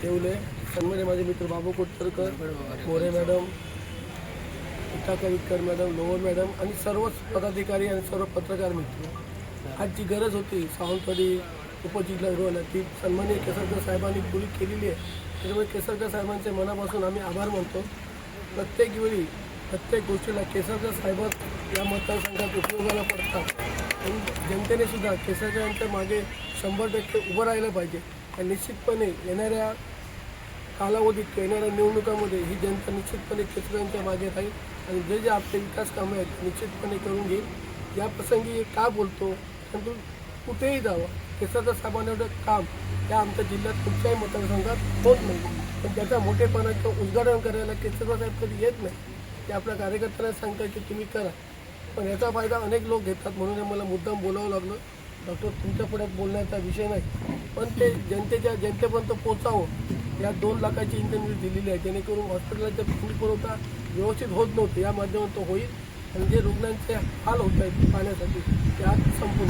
येवले, सन्माननीय माझे मित्र Babu Kotkarkar, More madam, Geeta Kavitkar madam, Lovar madam आणि सर्वच पदाधिकारी आणि सर्व पत्रकार मित्र, आज जी गरज होती सावंतवाडी उपजिल्हा ती सन्माननीय केसरकर साहेबांनी पूरी केलेली आहे. त्यामुळे केसरकर साहेबांचे मनापासून आम्ही आभार मानतो. प्रत्येक वेळी प्रत्येक गोष्टीला केसरकर साहेब या मतदारसंघात उपयोगाला पडतात आणि जनतेने सुद्धा केसरकर यांच्या मागे 100% उभं राहिलं पाहिजे. आणि निश्चितपणे येणाऱ्या कालावधीत येणाऱ्या निवडणुकामध्ये ही जनता निश्चितपणे केसरकर यांच्या मागे राहील आणि जे जे आपले विकास कामं आहेत निश्चितपणे करून घेईल. या प्रसंगी का बोलतो, परंतु कुठेही जावं केसरकर साहेबांना एवढं काम त्या आमच्या जिल्ह्यात कुठल्याही मतदारसंघात होत नाही. पण त्याचा मोठेपणाचं उद्घाटन करायला केसरकर साहेब कधी येत नाही. ते आपल्या कार्यकर्त्यांना सांगतात की तुम्ही करा, पण याचा फायदा अनेक लोक घेतात. म्हणून मला मुद्दाम बोलावं लागलं. डॉक्टर तुमच्या पुढ्यात बोलण्याचा विषय नाही, पण ते जनतेपर्यंत पोचावं. या 2 लाखाची इंटरव्ह्यू दिलेली आहे जेणेकरून हॉस्पिटलचा पाणी पुरवठा व्यवस्थित होत नव्हतं. या माध्यमातून होईल आणि जे रुग्णांचे हाल होत आहेत पाण्यासाठी ते आज संपून